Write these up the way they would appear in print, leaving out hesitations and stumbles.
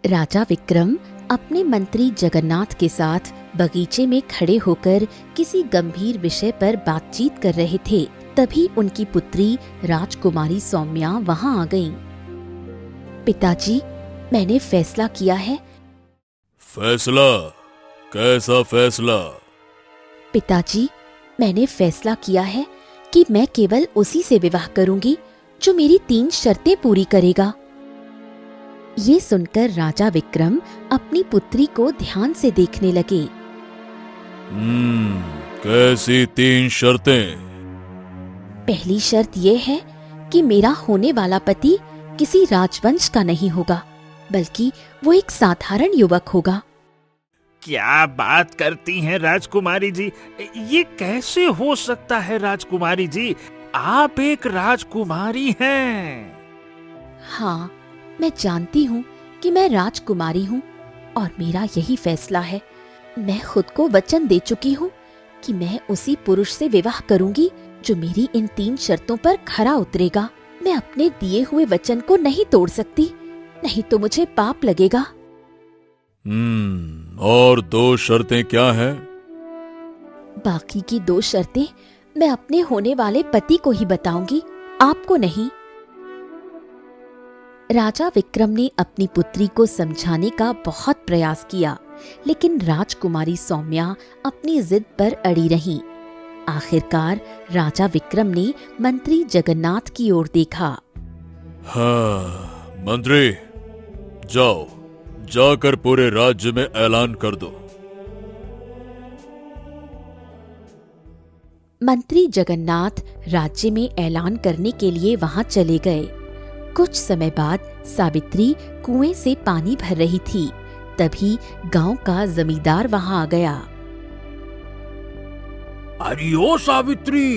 राजा विक्रम अपने मंत्री जगन्नाथ के साथ बगीचे में खड़े होकर किसी गंभीर विषय पर बातचीत कर रहे थे। तभी उनकी पुत्री राजकुमारी सौम्या वहां आ गईं। पिताजी, मैंने फैसला किया है। फैसला? कैसा फैसला? पिताजी, मैंने फैसला किया है कि मैं केवल उसी से विवाह करूंगी जो मेरी 3 शर्तें पूरी करेगा। ये सुनकर राजा विक्रम अपनी पुत्री को ध्यान से देखने लगे। कैसी 3 शर्तें? पहली शर्त यह है कि मेरा होने वाला पति किसी राजवंश का नहीं होगा, बल्कि वो एक साधारण युवक होगा। क्या बात करती हैं राजकुमारी जी? ये कैसे हो सकता है राजकुमारी जी? आप एक राजकुमारी हैं। हाँ, मैं जानती हूँ कि मैं राजकुमारी हूँ और मेरा यही फैसला है। मैं खुद को वचन दे चुकी हूँ कि मैं उसी पुरुष से विवाह करूंगी जो मेरी इन 3 शर्तों पर खरा उतरेगा। मैं अपने दिए हुए वचन को नहीं तोड़ सकती, नहीं तो मुझे पाप लगेगा। और 2 शर्तें क्या हैं? बाकी की 2 शर्तें मैं अपने होने वाले पति को ही बताऊंगी, आपको नहीं। राजा विक्रम ने अपनी पुत्री को समझाने का बहुत प्रयास किया, लेकिन राजकुमारी सौम्या अपनी जिद पर अड़ी रही। आखिरकार राजा विक्रम ने मंत्री जगन्नाथ की ओर देखा। हाँ, मंत्री, जाओ, जाकर पूरे राज्य में ऐलान कर दो। मंत्री जगन्नाथ राज्य में ऐलान करने के लिए वहां चले गए। कुछ समय बाद सावित्री कुएं से पानी भर रही थी। तभी गांव का जमींदार वहां आ गया। अरे ओ सावित्री!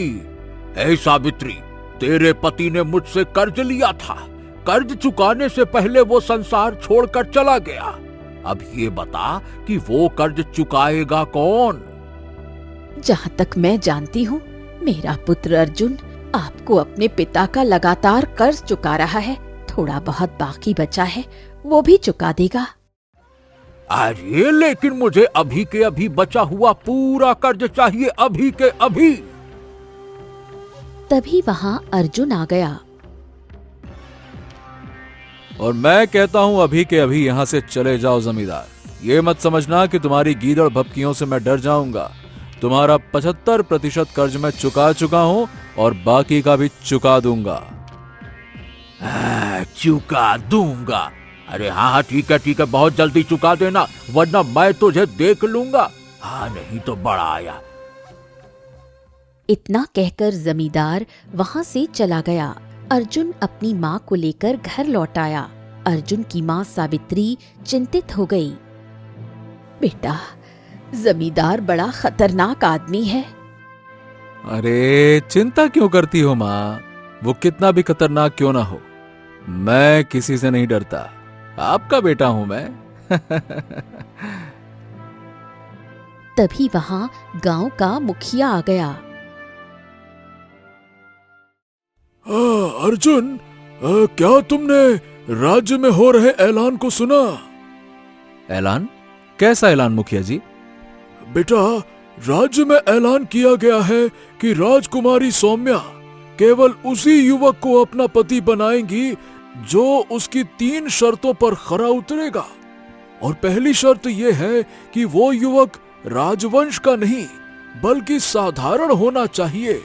हे सावित्री, तेरे पति ने मुझसे कर्ज लिया था। कर्ज चुकाने से पहले वो संसार छोड़कर चला गया। अब ये बता कि वो कर्ज चुकाएगा कौन? जहाँ तक मैं जानती हूँ, मेरा पुत्र अर्जुन आपको अपने पिता का लगातार कर्ज चुका रहा है। थोड़ा बहुत बाकी बचा है, वो भी चुका देगा। अरे लेकिन मुझे अभी के अभी बचा हुआ पूरा कर्ज चाहिए, अभी के अभी। तभी वहाँ अर्जुन आ गया। और मैं कहता हूं अभी के अभी यहां से चले जाओ जमींदार। ये मत समझना कि तुम्हारी गीदड़ भभकियों से मैं डर जाऊंगा। तुम्हारा 75% कर्ज मैं चुका चुका हूं और बाकी का भी चुका दूंगा। चुका दूंगा? अरे हाँ, ठीक है, बहुत जल्दी चुका देना, वरना मैं तुझे देख लूंगा। हाँ, नहीं तो बड़ा आया। इतना कहकर जमींदार वहां से चला गया। अर्जुन अपनी माँ को लेकर घर लौट आया। अर्जुन की माँ सावित्री चिंतित हो गई। बेटा, जमींदार बड़ा खतरनाक आदमी है। अरे चिंता क्यों करती हो माँ? वो कितना भी खतरनाक क्यों ना हो, मैं किसी से नहीं डरता। आपका बेटा हूं मैं। तभी वहां गांव का मुखिया आ गया। अर्जुन, क्या तुमने राज्य में हो रहे ऐलान को सुना? ऐलान? कैसा ऐलान मुखिया जी? बेटा, राज्य में ऐलान किया गया है कि राजकुमारी सौम्या केवल उसी युवक को अपना पति बनाएंगी जो उसकी 3 शर्तों पर खरा उतरेगा। और पहली शर्त यह है कि वो युवक राजवंश का नहीं बल्कि साधारण होना चाहिए।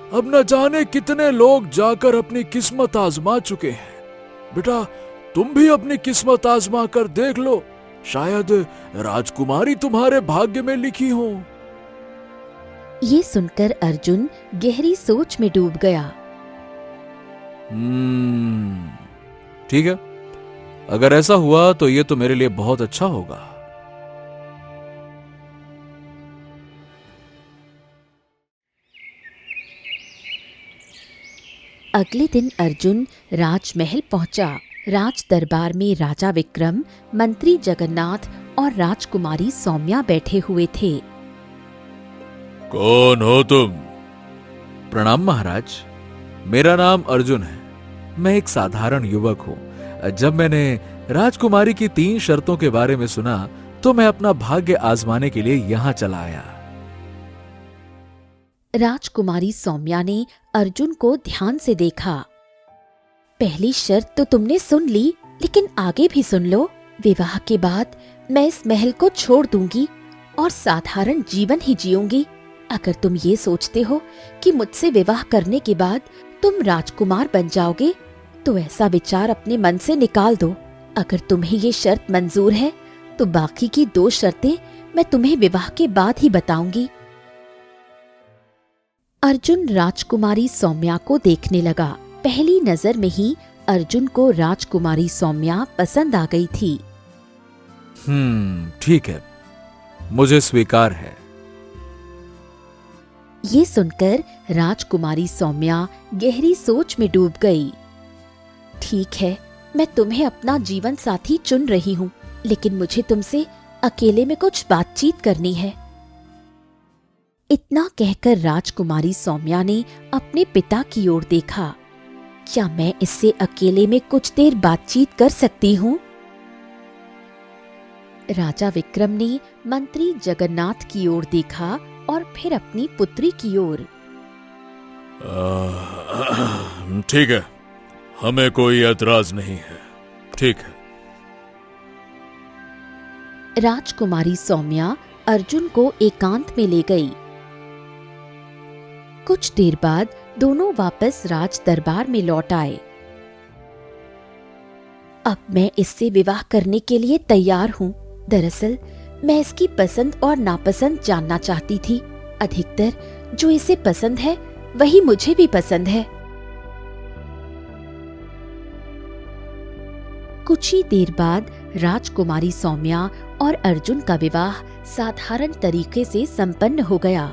अब न जाने कितने लोग जाकर अपनी किस्मत आजमा चुके हैं। बेटा, तुम भी अपनी किस्मत आजमा कर देख लो, शायद राजकुमारी तुम्हारे भाग्य में लिखी हो। ये सुनकर अर्जुन गहरी सोच में डूब गया। ठीक है, अगर ऐसा हुआ तो ये तो मेरे लिए बहुत अच्छा होगा। अगले दिन अर्जुन राजमहल पहुंचा। राज दरबार में राजा विक्रम, मंत्री जगन्नाथ और राजकुमारी सौम्या बैठे हुए थे। कौन हो तुम? प्रणाम महाराज, मेरा नाम अर्जुन है। मैं एक साधारण युवक हूँ। जब मैंने राजकुमारी की 3 शर्तों के बारे में सुना तो मैं अपना भाग्य आजमाने के लिए यहाँ चला आया। राजकुमारी सौम्या ने अर्जुन को ध्यान से देखा। पहली शर्त तो तुमने सुन ली, लेकिन आगे भी सुन लो। विवाह के बाद मैं इस महल को छोड़ दूंगी और साधारण जीवन ही जीऊंगी। अगर तुम ये सोचते हो कि मुझसे विवाह करने के बाद तुम राजकुमार बन जाओगे, तो ऐसा विचार अपने मन से निकाल दो। अगर तुम्हें ये शर्त मंजूर है तो बाकी की 2 शर्तें मैं तुम्हें विवाह के बाद ही बताऊंगी। अर्जुन राजकुमारी सौम्या को देखने लगा। पहली नजर में ही अर्जुन को राजकुमारी सौम्या पसंद आ गई थी। ठीक है, मुझे स्वीकार है। ये सुनकर राजकुमारी सौम्या गहरी सोच में डूब गई। ठीक है, मैं तुम्हें अपना जीवन साथी चुन रही हूँ, लेकिन मुझे तुमसे अकेले में कुछ बातचीत करनी है। इतना कहकर राजकुमारी सौम्या ने अपने पिता की ओर देखा। क्या मैं इससे अकेले में कुछ देर बातचीत कर सकती हूँ? राजा विक्रम ने मंत्री जगन्नाथ की ओर देखा और फिर अपनी पुत्री की ओर। ठीक है, हमें कोई ऐतराज नहीं है। ठीक है। राजकुमारी सौम्या अर्जुन को एकांत में ले गई। कुछ देर बाद दोनों वापस राज दरबार में लौट आए। अब मैं इससे विवाह करने के लिए तैयार हूँ। दरअसल मैं इसकी पसंद और नापसंद जानना चाहती थी। अधिकतर जो इसे पसंद है वही मुझे भी पसंद है। कुछ ही देर बाद राजकुमारी सौम्या और अर्जुन का विवाह साधारण तरीके से संपन्न हो गया।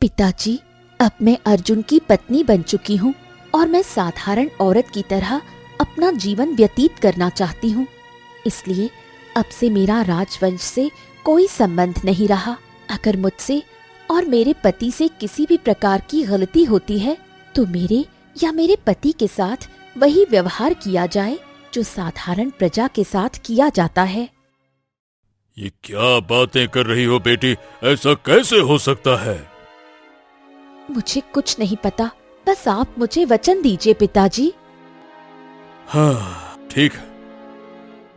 पिताजी, अब मैं अर्जुन की पत्नी बन चुकी हूँ और मैं साधारण औरत की तरह अपना जीवन व्यतीत करना चाहती हूँ। इसलिए अब से मेरा राजवंश से कोई संबंध नहीं रहा। अगर मुझसे और मेरे पति से किसी भी प्रकार की गलती होती है तो मेरे या मेरे पति के साथ वही व्यवहार किया जाए जो साधारण प्रजा के साथ किया जाता है। ये क्या बातें कर रही हो बेटी? ऐसा कैसे हो सकता है? मुझे कुछ नहीं पता, बस आप मुझे वचन दीजिए पिताजी। हाँ, ठीक है,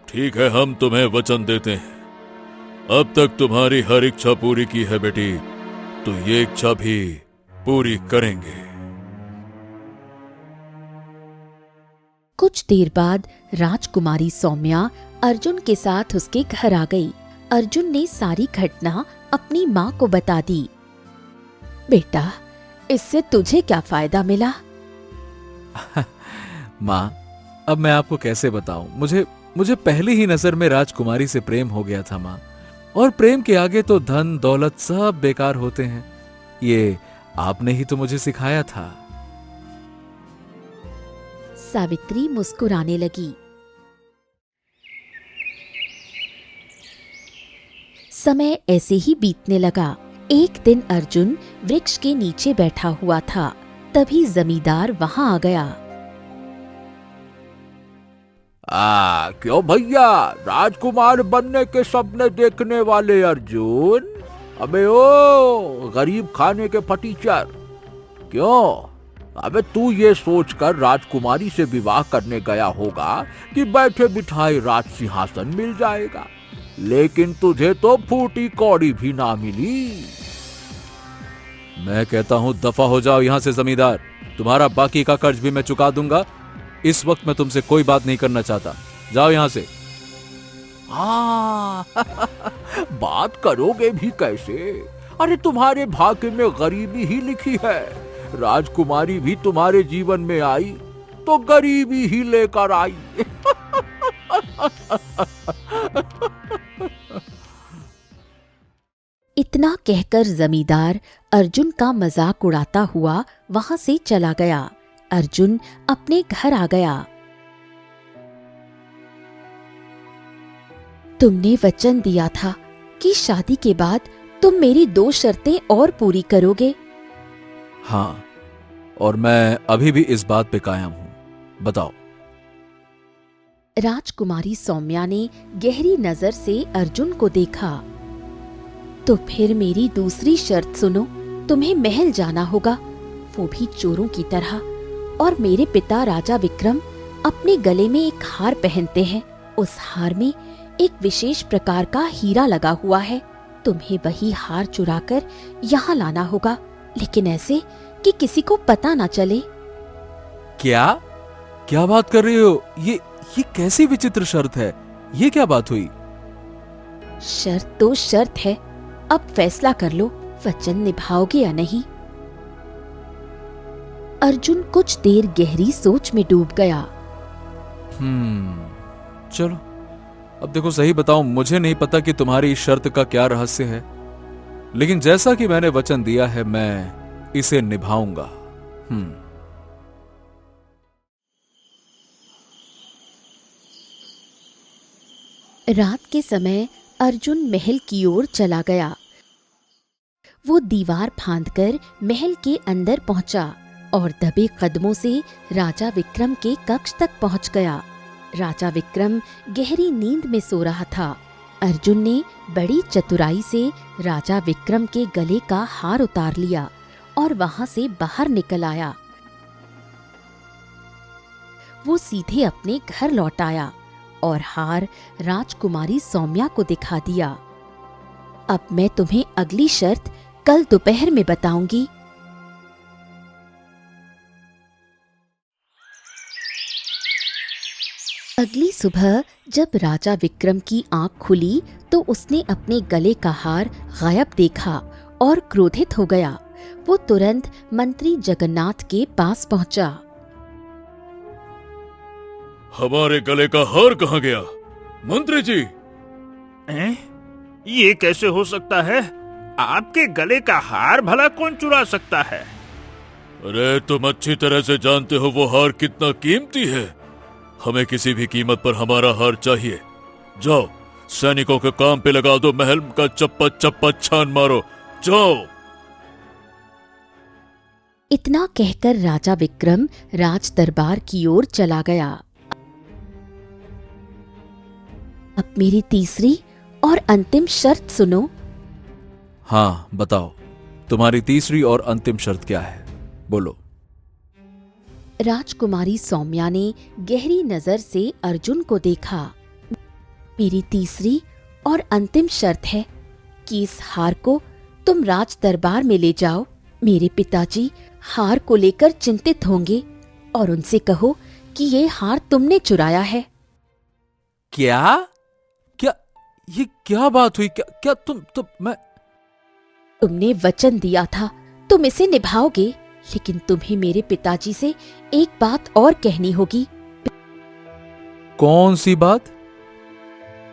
ठीक है, हम तुम्हें वचन देते हैं। अब तक तुम्हारी हर इच्छा पूरी की है बेटी, तो ये इच्छा भी पूरी करेंगे। कुछ देर बाद राजकुमारी सौम्या अर्जुन के साथ उसके घर आ गई। अर्जुन ने सारी घटना अपनी माँ को बता दी। बेटा, इससे तुझे क्या फायदा मिला? माँ, अब मैं आपको कैसे बताऊं? मुझे पहली ही नजर में राजकुमारी से प्रेम हो गया था माँ। और प्रेम के आगे तो धन दौलत सब बेकार होते हैं। ये आपने ही तो मुझे सिखाया था। सावित्री मुस्कुराने लगी। समय ऐसे ही बीतने लगा। एक दिन अर्जुन वृक्ष के नीचे बैठा हुआ था। तभी जमींदार वहां आ गया। क्यों भैया, राजकुमार बनने के सपने देखने वाले अर्जुन? अबे ओ गरीब खाने के फटीचर, क्यों? अबे तू ये सोचकर राजकुमारी से विवाह करने गया होगा कि बैठे बिठाए राज सिंहासन मिल जाएगा, लेकिन तुझे तो फूटी कौड़ी भी ना मिली। मैं कहता हूँ दफा हो जाओ यहाँ से जमींदार। तुम्हारा बाकी का कर्ज भी मैं चुका दूंगा। इस वक्त मैं तुमसे कोई बात नहीं करना चाहता। जाओ यहाँ से। बात करोगे भी कैसे? अरे तुम्हारे भाग्य में गरीबी ही लिखी है। राजकुमारी भी तुम्हारे जीवन में आई तो गरीबी ही लेकर आई। इतना कहकर जमींदार अर्जुन का मजाक उड़ाता हुआ वहां से चला गया। अर्जुन अपने घर आ गया। तुमने वचन दिया था कि शादी के बाद तुम मेरी 2 शर्तें और पूरी करोगे। हाँ, और मैं अभी भी इस बात पे कायम हूं। बताओ। राजकुमारी सौम्या ने गहरी नजर से अर्जुन को देखा। तो फिर मेरी दूसरी शर्त सुनो। तुम्हें महल जाना होगा, वो भी चोरों की तरह। और मेरे पिता राजा विक्रम अपने गले में एक हार पहनते हैं। उस हार में एक विशेष प्रकार का हीरा लगा हुआ है। तुम्हें वही हार चुराकर यहाँ लाना होगा, लेकिन ऐसे कि किसी को पता ना चले। क्या क्या बात कर रही हो? ये कैसी विचित्र शर्त है? ये क्या बात हुई? शर्त तो शर्त है, अब फैसला कर लो, वचन निभाओगे या नहीं। अर्जुन कुछ देर गहरी सोच में डूब गया। चलो, अब देखो, सही बताऊं, मुझे नहीं पता कि तुम्हारी इस शर्त का क्या रहस्य है, लेकिन जैसा कि मैंने वचन दिया है, मैं इसे निभाऊंगा। रात के समय अर्जुन महल की ओर चला गया। वो दीवार फांदकर महल के अंदर पहुंचा और दबे कदमों से राजा विक्रम के कक्ष तक पहुंच गया। राजा विक्रम गहरी नींद में सो रहा था। अर्जुन ने बड़ी चतुराई से राजा विक्रम के गले का हार उतार लिया और वहां से बाहर निकल आया। वो सीधे अपने घर लौट आया और हार राजकुमारी सौम्या को दिखा दिया। अब मैं तुम्हें अगली शर्त कल दोपहर में बताऊंगी। अगली सुबह जब राजा विक्रम की आंख खुली तो उसने अपने गले का हार गायब देखा और क्रोधित हो गया। वो तुरंत मंत्री जगन्नाथ के पास पहुंचा। हमारे गले का हार कहाँ गया, मंत्री जी? ये कैसे हो सकता है? आपके गले का हार भला कौन चुरा सकता है? अरे, तुम अच्छी तरह से जानते हो वो हार कितना कीमती है। हमें किसी भी कीमत पर हमारा हार चाहिए। जाओ, सैनिकों के काम पे लगा दो, महल का चप्पा चप्पा छान मारो, जाओ। इतना कहकर राजा विक्रम राज दरबार की ओर चला गया। अब मेरी तीसरी और अंतिम शर्त सुनो। हाँ, बताओ, तुम्हारी तीसरी और अंतिम शर्त क्या है? बोलो। राजकुमारी सौम्या ने गहरी नजर से अर्जुन को देखा। मेरी तीसरी और अंतिम शर्त है कि इस हार को तुम राज दरबार में ले जाओ। मेरे पिताजी हार को लेकर चिंतित होंगे और उनसे कहो कि ये हार तुमने चुराया है। क्या क्या ये क्या बात हुई? क्या मैं तुमने वचन दिया था, तुम इसे निभाओगे, लेकिन तुम्हें मेरे पिताजी से एक बात और कहनी होगी। कौन सी बात?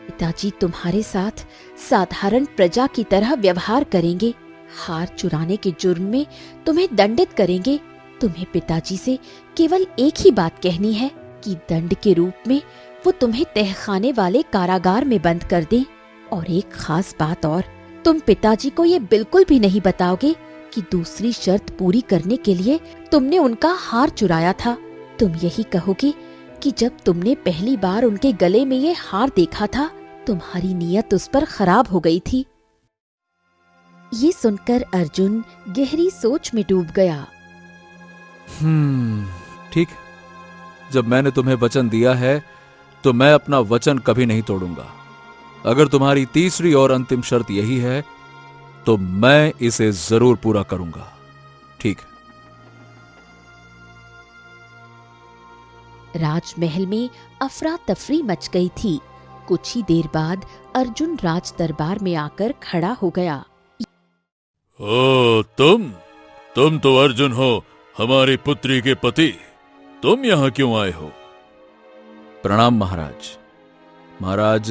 पिताजी तुम्हारे साथ साधारण प्रजा की तरह व्यवहार करेंगे। हार चुराने के जुर्म में तुम्हें दंडित करेंगे। तुम्हें पिताजी से केवल एक ही बात कहनी है कि दंड के रूप में वो तुम्हें तहखाने वाले कारागार में बंद कर दें। और एक खास बात और, तुम पिताजी को ये बिल्कुल भी नहीं बताओगे कि दूसरी शर्त पूरी करने के लिए तुमने उनका हार चुराया था। तुम यही कहोगे कि जब तुमने पहली बार उनके गले में ये हार देखा था, तुम्हारी नीयत उस पर खराब हो गई थी। ये सुनकर अर्जुन गहरी सोच में डूब गया। ठीक, जब मैंने तुम्हें वचन दिया है तो मैं अपना वचन कभी नहीं तोड़ूंगा। अगर तुम्हारी तीसरी और अंतिम शर्त यही है तो मैं इसे जरूर पूरा करूंगा। ठीक है। राजमहल में अफरा तफरी मच गई थी। कुछ ही देर बाद अर्जुन राज दरबार में आकर खड़ा हो गया। ओ, तुम तो अर्जुन हो, हमारी पुत्री के पति। तुम यहाँ क्यों आए हो? प्रणाम महाराज। महाराज,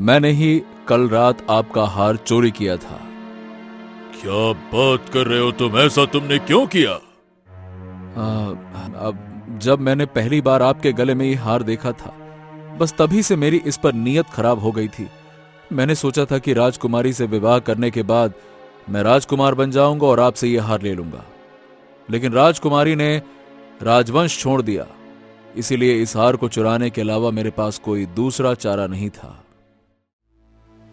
मैंने ही कल रात आपका हार चोरी किया था। क्या बात कर रहे हो तुम? ऐसा तुमने क्यों किया? जब मैंने पहली बार आपके गले में ये हार देखा था, बस तभी से मेरी इस पर नीयत खराब हो गई थी। मैंने सोचा था कि राजकुमारी से विवाह करने के बाद मैं राजकुमार बन जाऊंगा और आपसे यह हार ले लूंगा। लेकिन राजकुमारी ने राजवंश छोड़ दिया, इसीलिए इस हार को चुराने के अलावा मेरे पास कोई दूसरा चारा नहीं था।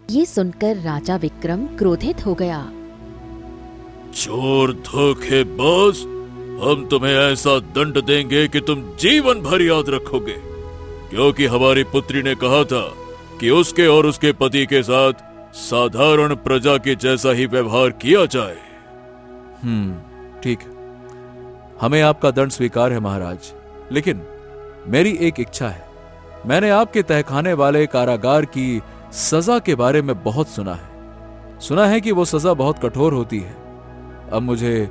ये सुनकर राजा विक्रम क्रोधित हो गया। चोर धोखेबाज, हम तुम्हें ऐसा दंड देंगे कि तुम जीवन भर याद रखोगे, क्योंकि हमारी पुत्री ने कहा था कि उसके और उसके पति के साथ साधारण प्रजा के जैसा ही व्यवहार किया जाए। ठीक है, हमें आपका दंड स्वीकार है महाराज, लेकिन मेरी एक इच्छा है। मैंने आपके तहखाने वाले कारागार की सजा के बारे में बहुत सुना है कि वो सजा बहुत कठोर होती है। अब मुझे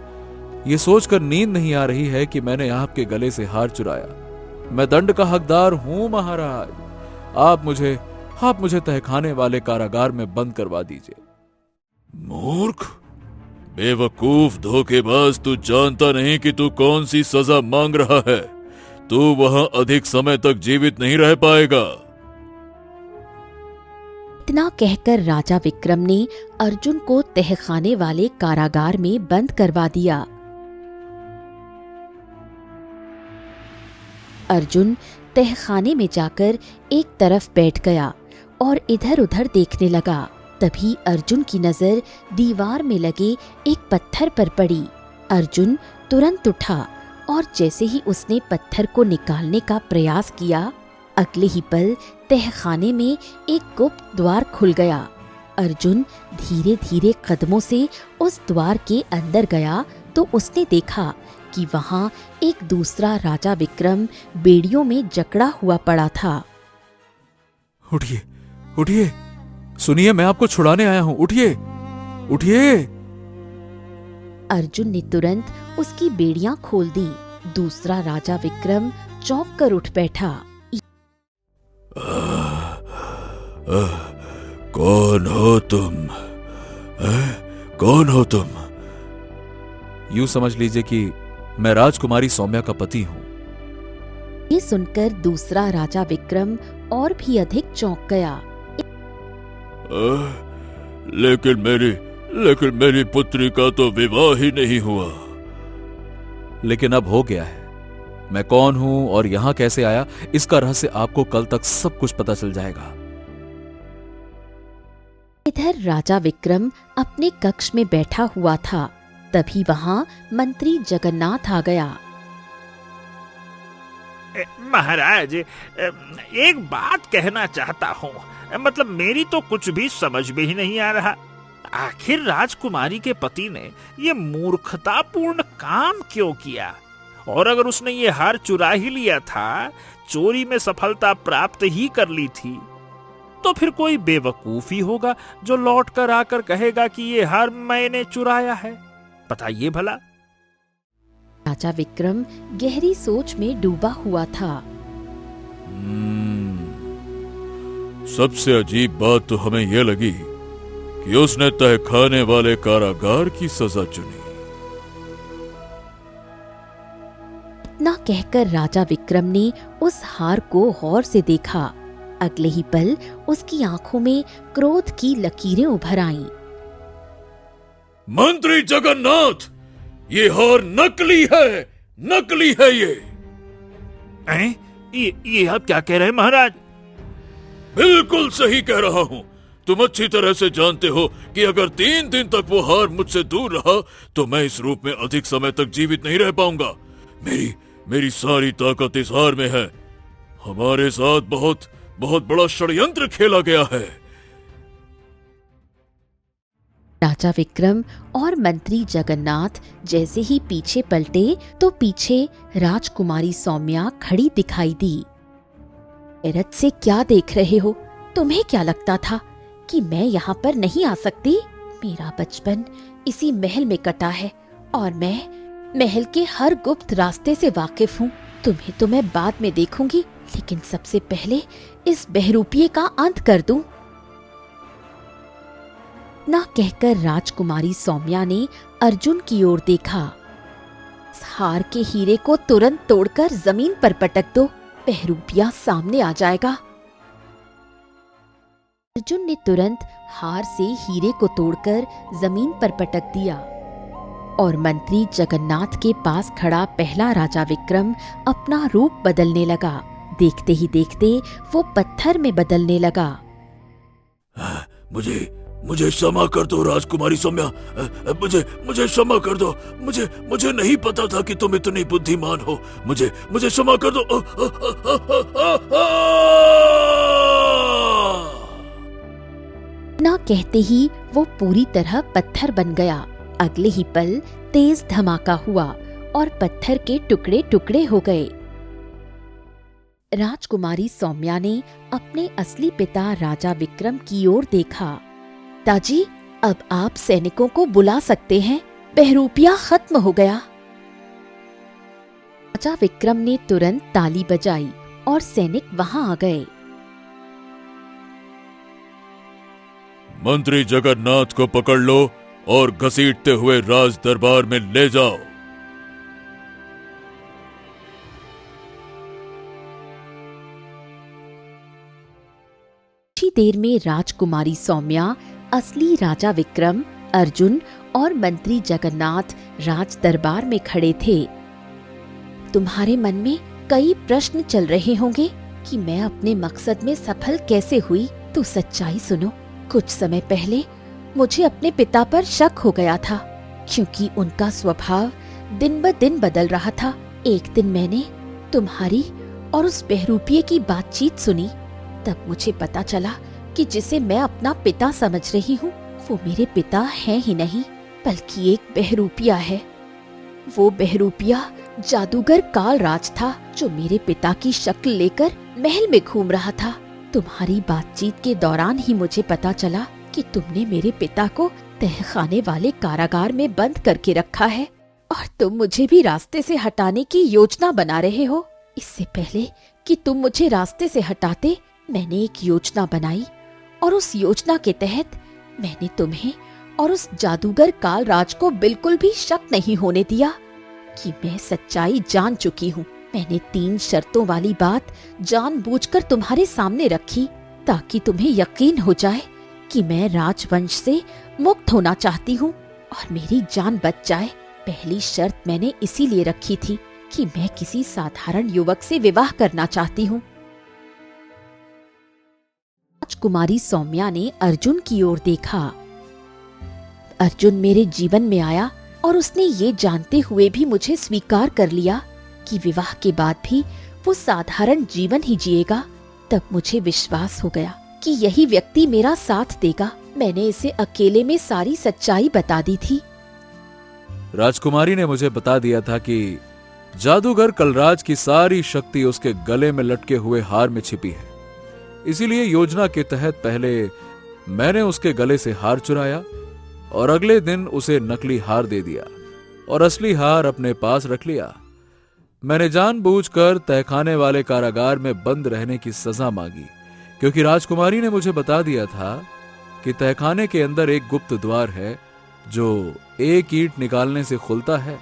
ये सोचकर नींद नहीं आ रही है कि मैंने आपके गले से हार चुराया। मैं दंड का हकदार हूं महाराज। आप मुझे तहखाने वाले कारागार में बंद करवा दीजिए। मूर्ख, बेवकूफ, धोखेबाज, तू जानता नहीं कि तू कौन सी सजा मांग रहा है। तू वहां अधिक समय तक जीवित नहीं रह पाएगा। इतना कहकर राजा विक्रम ने अर्जुन को तहखाने वाले कारागार में बंद करवा दिया। अर्जुन तहखाने में जाकर एक तरफ बैठ गया और इधर उधर देखने लगा। तभी अर्जुन की नजर दीवार में लगे एक पत्थर पर पड़ी। अर्जुन तुरंत उठा और जैसे ही उसने पत्थर को निकालने का प्रयास किया, अगले ही पल तहखाने में एक गुप्त द्वार खुल गया। अर्जुन धीरे धीरे कदमों से उस द्वार के अंदर गया तो उसने देखा कि वहां एक दूसरा राजा विक्रम बेड़ियों में जकड़ा हुआ पड़ा था। उठिए, उठिए, सुनिए, मैं आपको छुड़ाने आया हूं। उठिए, उठिए। अर्जुन ने तुरंत उसकी बेड़ियां खोल दी। दूसरा राजा विक्रम चौंक कर उठ बैठा। कौन हो तुम? कौन हो तुम? यूं समझ लीजिए कि मैं राजकुमारी सौम्या का पति हूं। ये सुनकर दूसरा राजा विक्रम और भी अधिक चौंक गया। लेकिन मेरी पुत्री का तो विवाह ही नहीं हुआ। लेकिन अब हो गया है। मैं कौन हूं और यहां कैसे आया, इसका रहस्य आपको कल तक सब कुछ पता चल जाएगा। इधर राजा विक्रम अपने कक्ष में बैठा हुआ था। तभी वहां मंत्री जगन्नाथ आ गया। महाराज, एक बात कहना चाहता हूँ। मतलब मेरी तो कुछ भी समझ में ही नहीं आ रहा। आखिर राजकुमारी के पति ने ये मूर्खतापूर्ण काम क्यों किया? और अगर उसने ये हार चुरा ही लिया था, चोरी में सफलता प्राप्त ही कर ली थी, तो फिर कोई बेवकूफ ही होगा जो लौट कर आकर कहेगा कि ये हार मैंने चुराया है। बताइए भला। राजा विक्रम गहरी सोच में डूबा हुआ था। सबसे अजीब बात तो हमें यह लगी कि उसने तहखाने वाले कारागार की सजा चुनी। इतना कहकर राजा विक्रम ने उस हार को गौर से देखा। अगले ही पल उसकी आंखों में क्रोध की लकीरें उभर आईं। मंत्री जगन्नाथ, ये हार नकली है, नकली है ये आप क्या कह रहे हैं महाराज? बिल्कुल सही कह रहा हूँ। तुम अच्छी तरह से जानते हो कि अगर 3 दिन तक वो हार मुझसे दूर रहा तो मैं इस रूप में अधिक समय तक जीवित नहीं रह पाऊंगा। मेरी सारी ताकत इस हार में है। हमारे साथ बहुत बड़ा षड्यंत्र खेला गया है। राजा विक्रम और मंत्री जगन्नाथ जैसे ही पीछे पलटे तो पीछे राजकुमारी सौम्या खड़ी दिखाई दी। हैरत से क्या देख रहे हो? तुम्हें क्या लगता था कि मैं यहाँ पर नहीं आ सकती? मेरा बचपन इसी महल में कटा है और मैं महल के हर गुप्त रास्ते से वाकिफ हूँ। तुम्हें तो मैं बाद में देखूंगी, लेकिन सबसे पहले इस बहरूपिये का अंत कर दूं। ना कहकर राजकुमारी सौम्या ने अर्जुन की ओर देखा। इस हार के हीरे को तुरंत तोड़कर जमीन पर पटक दो, बहरूपिया सामने आ जाएगा। अर्जुन ने तुरंत हार से हीरे को तोड़कर जमीन पर पटक दिया और मंत्री जगन्नाथ के पास खड़ा पहला राजा विक्रम अपना रूप बदलने लगा। देखते ही देखते वो पत्थर में बदलने लगा। मुझे क्षमा कर दो राजकुमारी सौम्या, मुझे क्षमा कर दो। मुझे नहीं पता था कि तुम इतनी बुद्धिमान हो। मुझे क्षमा कर दो। ना कहते ही वो पूरी तरह पत्थर बन गया। अगले ही पल तेज धमाका हुआ और पत्थर के टुकड़े टुकड़े हो गए। राजकुमारी सौम्या ने अपने असली पिता राजा विक्रम की ओर देखा। पिताजी, अब आप सैनिकों को बुला सकते हैं, बहरूपिया खत्म हो गया। राजा विक्रम ने तुरंत ताली बजाई और सैनिक वहां आ गए। मंत्री जगन्नाथ को पकड़ लो और घसीटते हुए राज दरबार में ले जाओ। कुछ देर में राजकुमारी सौम्या, असली राजा विक्रम, अर्जुन और मंत्री जगन्नाथ राज दरबार में खड़े थे। तुम्हारे मन में कई प्रश्न चल रहे होंगे कि मैं अपने मकसद में सफल कैसे हुई। तो सच्चाई सुनो। कुछ समय पहले मुझे अपने पिता पर शक हो गया था, क्योंकि उनका स्वभाव दिन ब दिन बदल रहा था। एक दिन मैंने तुम्हारी और उस बहरूपिये की बातचीत सुनी। तब मुझे पता चला कि जिसे मैं अपना पिता समझ रही हूँ वो मेरे पिता है ही नहीं, बल्कि एक बहरूपिया है। वो बहरूपिया जादूगर कालराज था, जो मेरे पिता की शक्ल लेकर महल में घूम रहा था। तुम्हारी बातचीत के दौरान ही मुझे पता चला कि तुमने मेरे पिता को तहखाने वाले कारागार में बंद करके रखा है और तुम मुझे भी रास्ते से हटाने की योजना बना रहे हो। इससे पहले कि तुम मुझे रास्ते से हटाते, मैंने एक योजना बनाई और उस योजना के तहत मैंने तुम्हें और उस जादूगर कालराज को बिल्कुल भी शक नहीं होने दिया कि मैं सच्चाई जान चुकी हूँ। मैंने 3 शर्तों वाली बात जानबूझकर तुम्हारे सामने रखी ताकि तुम्हें यकीन हो जाए कि मैं राजवंश से मुक्त होना चाहती हूँ और मेरी जान बच जाए। पहली शर्त मैंने इसीलिए रखी थी कि मैं किसी साधारण युवक से विवाह करना चाहती हूँ। राजकुमारी सौम्या ने अर्जुन की ओर देखा। अर्जुन मेरे जीवन में आया और उसने ये जानते हुए भी मुझे स्वीकार कर लिया कि विवाह के बाद भी वो साधारण जीवन ही जिएगा। तब मुझे विश्वास हो गया कि यही व्यक्ति मेरा साथ देगा। मैंने इसे अकेले में सारी सच्चाई बता दी थी। राजकुमारी ने मुझे बता दिया था कि जादूगर कलराज की सारी शक्ति उसके गले में लटके हुए हार में छिपी है। इसीलिए योजना के तहत पहले मैंने उसके गले से हार चुराया और अगले दिन उसे नकली हार दे दिया और असली हार अपने पास रख लिया। मैंने जानबूझकर तहखाने वाले कारागार में बंद रहने की सजा मांगी, क्योंकि राजकुमारी ने मुझे बता दिया था कि तहखाने के अंदर एक गुप्त द्वार है जो एक ईंट निकालने से खुलता है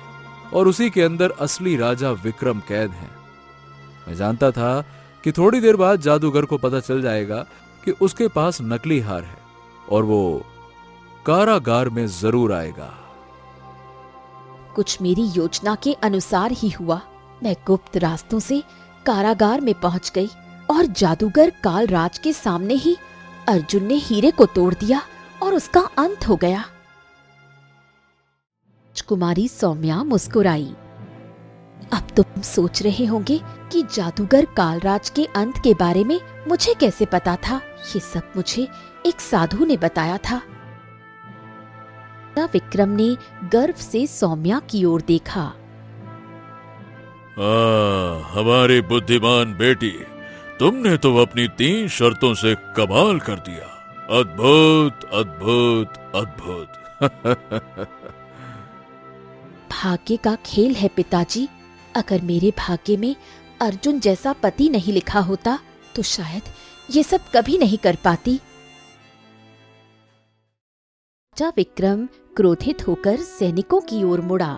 और उसी के अंदर असली राजा विक्रम कैद है। मैं जानता था कि थोड़ी देर बाद जादूगर को पता चल जाएगा कि उसके पास नकली हार है और वो कारागार में जरूर आएगा। कुछ मेरी योजना के अनुसार ही हुआ। मैं गुप्त रास्तों से कारागार में पहुंच गई और जादूगर कालराज के सामने ही अर्जुन ने हीरे को तोड़ दिया और उसका अंत हो गया। राजकुमारी सौम्या मुस्कुराई। अब तुम सोच रहे होंगे कि जादूगर कालराज के अंत के बारे में मुझे कैसे पता था। ये सब मुझे एक साधु ने बताया था। विक्रम ने गर्व से सौम्या की ओर देखा। हमारी बुद्धिमान बेटी, तुमने तो अपनी 3 शर्तों से कमाल कर दिया। अद्भुत अद्भुत अद्भुत। भाग्य का खेल है पिताजी। अगर मेरे भाग्य में अर्जुन जैसा पति नहीं लिखा होता तो शायद ये सब कभी नहीं कर पाती। राजा विक्रम क्रोधित होकर सैनिकों की ओर मुड़ा।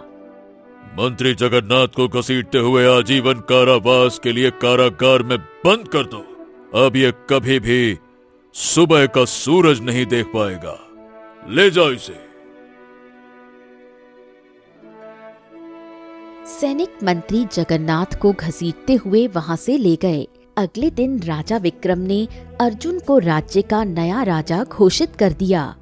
मंत्री जगन्नाथ को घसीटते हुए आजीवन कारावास के लिए कारागार में बंद कर दो। अब ये कभी भी सुबह का सूरज नहीं देख पाएगा। ले जाओ इसे। सैनिक मंत्री जगन्नाथ को घसीटते हुए वहां से ले गए। अगले दिन राजा विक्रम ने अर्जुन को राज्य का नया राजा घोषित कर दिया।